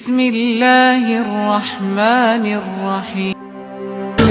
بسم اللہ الرحمن الرحیم۔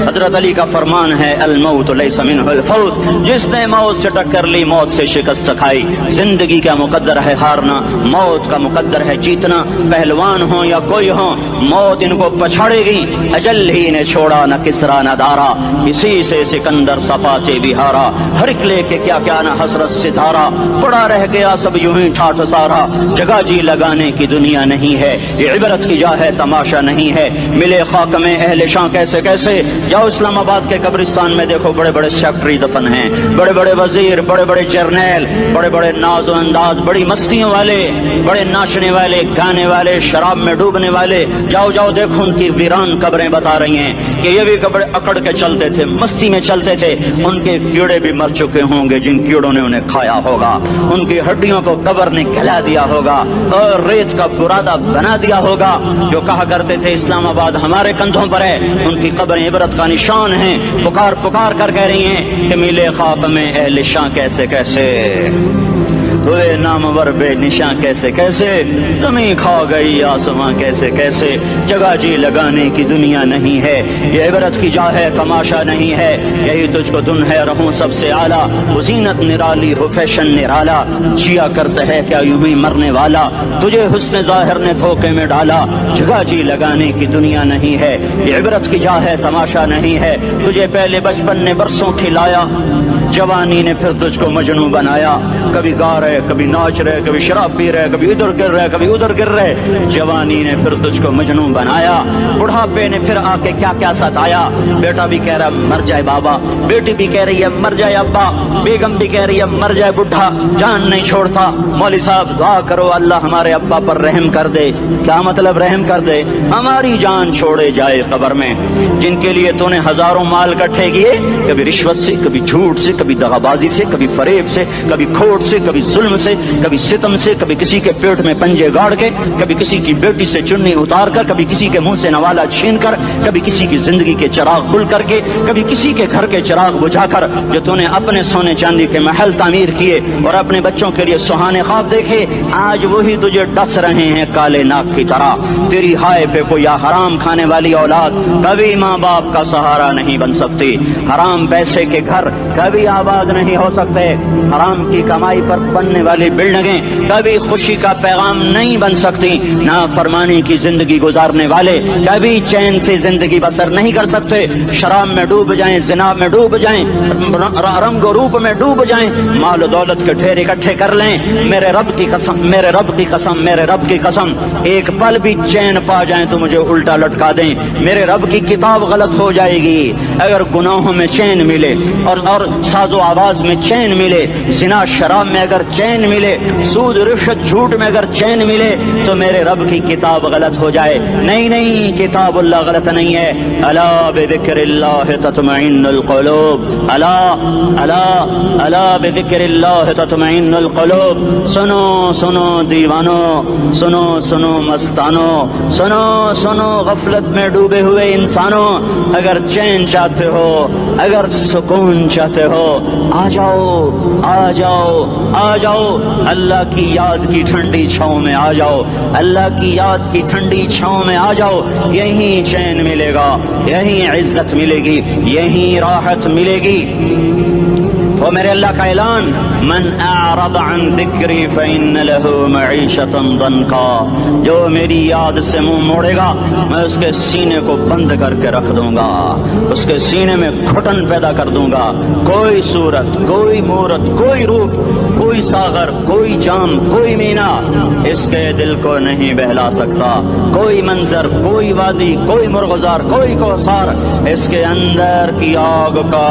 حضرت علی کا فرمان ہے الموت لیس منہ الفوت، جس نے موت سے ٹکر لی موت سے شکست کھائی۔ زندگی کا مقدر ہے ہارنا، موت کا مقدر ہے جیتنا۔ پہلوان ہوں یا کوئی ہوں، موت ان کو پچھاڑے گی۔ اجل ہی نے چھوڑا نہ کسرا نہ دارا، اسی سے سکندر صفاتے بھی ہارا۔ ہر ایک لے کے کیا کیا نہ حسرت ستارہ، پڑا رہ گیا سب یوں ہی ٹھاٹھ سارا۔ جگہ جی لگانے کی دنیا نہیں ہے، یہ عبرت کی جا ہے تماشا نہیں ہے۔ ملے خاک میں اہل شاں کیسے کیسے، جاؤ اسلام آباد کے قبرستان میں دیکھو، بڑے بڑے سیکٹری دفن ہیں، بڑے بڑے وزیر، بڑے بڑے جرنیل، بڑے بڑے ناز و انداز، بڑی مستیوں والے، بڑے ناچنے والے، گانے والے، شراب میں ڈوبنے والے۔ جاؤ جاؤ دیکھو ان کی ویران قبریں بتا رہی ہیں کہ یہ بھی قبر اکڑ کے چلتے تھے، مستی میں چلتے تھے۔ ان کے کیڑے بھی مر چکے ہوں گے جن کیڑوں نے انہیں کھایا ہوگا، ان کی ہڈیوں کو قبر نے گلا دیا ہوگا اور ریت کا برادہ بنا دیا ہوگا۔ جو کہا کرتے تھے اسلام آباد ہمارے کندھوں پر ہے، ان کی قبریں عبرت کا نشان ہیں۔ پکار پکار کر کہہ رہی ہیں کہ ملے خواب میں اہل شاں کیسے کیسے، ہوئے نامور بے نشاں کیسے کیسے، زمین کھا گئی آسماں کیسے کیسے۔ جگہ جی لگانے کی دنیا نہیں ہے، یہ عبرت کی جا ہے تماشا نہیں ہے۔ یہی تجھ کو دن ہے رہوں سب سے اعلیٰ، وہ زینت نرالی ہو فیشن نرالا۔ جیا کرتا ہے کیا یوں ہی مرنے والا، تجھے حسن ظاہر نے دھوکے میں ڈالا۔ جگہ جی لگانے کی دنیا نہیں ہے، یہ عبرت کی جا ہے تماشا نہیں ہے۔ تجھے پہلے بچپن نے برسوں کھلایا، جوانی نے پھر تجھ کو مجنوں بنایا۔ کبھی گا رہے، کبھی ناچ رہے، کبھی شراب پی رہے، کبھی ادھر گر رہے، کبھی ادھر گر رہے۔ جوانی نے پھر تجھ کو مجنوں بنایا، بڑھاپے نے پھر آ کے کیا کیا ستایا۔ بیٹا بھی کہہ رہا مر جائے بابا، بیٹی بھی کہہ رہی ہے مر جائے ابا، بیگم بھی کہہ رہی ہے مر جائے بڈھا، جان نہیں چھوڑتا۔ مولوی صاحب دعا کرو اللہ ہمارے ابا پر رحم کر دے۔ کیا مطلب رحم کر دے؟ ہماری جان چھوڑے جائے قبر میں۔ جن کے لیے تو نے ہزاروں مال اکٹھے کیے، کبھی رشوت سے، کبھی جھوٹ سے، کبھی دغا بازی سے، کبھی فریب سے، کبھی کھوٹ سے، کبھی ظلم سے، کبھی ستم سے، کبھی کسی کے پیٹ میں پنجے گاڑ کے، کبھی کسی کی بیٹی سے چنی اتار کر، کبھی کسی کے منہ سے نوالا چھین کر، کبھی کسی کی زندگی کے چراغ گل کر کے، کبھی کسی کے گھر کے چراغ بجھا کر۔ جو تو نے اپنے سونے چاندی کے محل تعمیر کیے اور اپنے بچوں کے لیے سہانے خواب دیکھے، آج وہی تجھے ڈس رہے ہیں کالے ناک کی طرح۔ تیری ہائے پہ کوئی حرام کھانے والی اولاد کبھی ماں باپ کا سہارا نہیں بن سکتی۔ حرام پیسے کے گھر کبھی آباد نہیں ہو سکتے۔ حرام کی کمائی پر بننے والی بلڈنگیں کبھی خوشی کا پیغام نہیں بن سکتی۔ نافرمانی کی زندگی گزارنے والے کبھی چین سے زندگی بسر نہیں کر سکتے۔ شراب میں ڈوب جائیں، زنا میں ڈوب جائیں، رنگ و روپ میں ڈوب جائیں، مال و دولت کے ڈھیر اکٹھے کر لیں، میرے رب کی قسم، میرے رب کی قسم، میرے رب کی قسم، ایک پل بھی چین پا جائیں تو مجھے الٹا لٹکا دیں، میرے رب کی کتاب غلط ہو جائے گی۔ اگر گناہوں میں چین ملے اور ساز و آواز میں چین ملے، زنا شراب میں اگر چین ملے، سود رشوت جھوٹ میں اگر چین ملے، تو میرے رب کی کتاب غلط ہو جائے۔ نہیں نہیں، کتاب اللہ غلط نہیں ہے۔ الا بذکر اللہ تطمئن القلوب، الا الا الا بذکر اللہ تطمئن القلوب۔ سنو سنو دیوانو، سنو سنو مستانو، سنو سنو غفلت میں ڈوبے ہوئے انسانوں، اگر چین چاہتے ہو، اگر سکون چاہتے ہو، آ جاؤ آ جاؤ آ جاؤ، اللہ کی یاد کی ٹھنڈی چھاؤں میں آ جاؤ، اللہ کی یاد کی ٹھنڈی چھاؤں میں آ جاؤ۔ یہیں چین ملے گا، یہیں عزت ملے گی، یہیں راحت ملے گی۔ وہ میرے اللہ کا اعلان، من اعرض عن ذکری فإن له معیشۃ ضنکا، جو میری یاد سے منہ موڑے گا میں اس کے سینے کو بند کر کے رکھ دوں گا، اس کے سینے میں گھٹن پیدا کر دوں گا۔ کوئی صورت، کوئی مورت، کوئی روپ، کوئی ساغر، کوئی جام، کوئی مینا اس کے دل کو نہیں بہلا سکتا۔ کوئی منظر، کوئی وادی، کوئی مرغزار، کوئی کوثر اس کے اندر کی آگ کا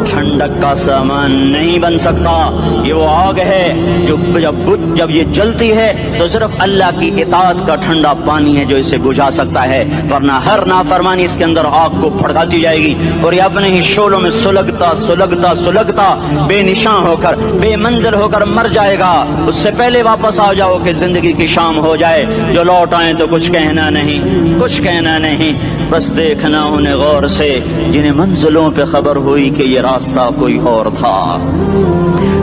ٹھنڈک کا سامان نہیں بن سکتا۔ یہ وہ آگ ہے جو جب یہ جلتی ہے تو صرف اللہ کی اطاعت کا ٹھنڈا پانی ہے جو اسے بجھا سکتا ہے، ورنہ ہر نافرمانی اس کے اندر آگ کو بھڑکاتی جائے گی اور یہ اپنے ہی شعلوں میں سلگتا سلگتا سلگتا بے نشاں ہو کر، بے منزل ہو کر مر جائے گا۔ اس سے پہلے واپس آ جاؤ کہ زندگی کی شام ہو جائے۔ جو لوٹ آئیں تو کچھ کہنا نہیں، کچھ کہنا نہیں، بس دیکھنا انہیں غور سے جنہیں منزلوں پہ خبر ہوئی کہ یہ راستہ کوئی اور تھا۔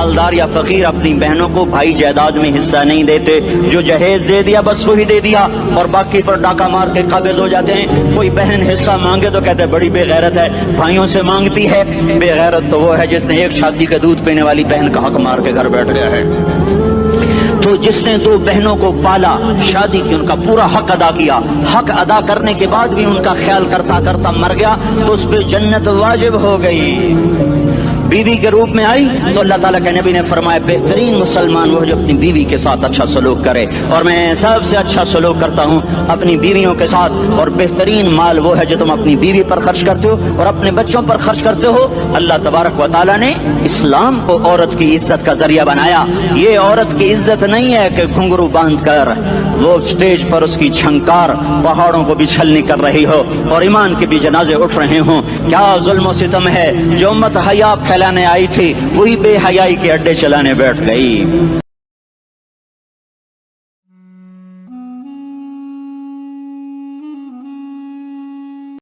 مالدار یا فقیر اپنی بہنوں کو بھائی جائیداد میں حصہ نہیں دیتے، جو جہیز دے دیا بس وہی دے دیا اور باقی پر ڈاکہ مار کے قابض ہو جاتے ہیں۔ کوئی بہن حصہ مانگے تو کہتے ہیں بڑی بے غیرت ہے، بھائیوں سے مانگتی ہے۔ بے غیرت تو وہ ہے جس نے ایک چھاتی کا دودھ پینے والی بہن کا حق مار کے گھر بیٹھ گیا ہے۔ تو جس نے دو بہنوں کو پالا، شادی کی، ان کا پورا حق ادا کیا، حق ادا کرنے کے بعد بھی ان کا خیال کرتا کرتا مر گیا تو اس پہ جنت واجب ہو گئی۔ بیوی کے روپ میں آئی تو اللہ تعالیٰ کے نبی نے فرمایا بہترین مسلمان وہ جو اپنی بیوی کے ساتھ اچھا سلوک کرے، اور میں سب سے اچھا سلوک کرتا ہوں اپنی بیویوں کے ساتھ، اور بہترین مال وہ ہے جو تم اپنی بیوی پر خرچ کرتے ہو اور اپنے بچوں پر خرچ کرتے ہو۔ اللہ تبارک و تعالیٰ نے اسلام کو عورت کی عزت کا ذریعہ بنایا۔ یہ عورت کی عزت نہیں ہے کہ گھنگرو باندھ کر وہ اسٹیج پر اس کی چھنکار پہاڑوں کو بھی چھلنی کر رہی ہو اور ایمان کے بھی جنازے اٹھ رہے ہوں۔ کیا ظلم و ستم ہے، جو امت حیا پھیلانے آئی تھی وہی بے حیائی کے اڈے چلانے بیٹھ گئی۔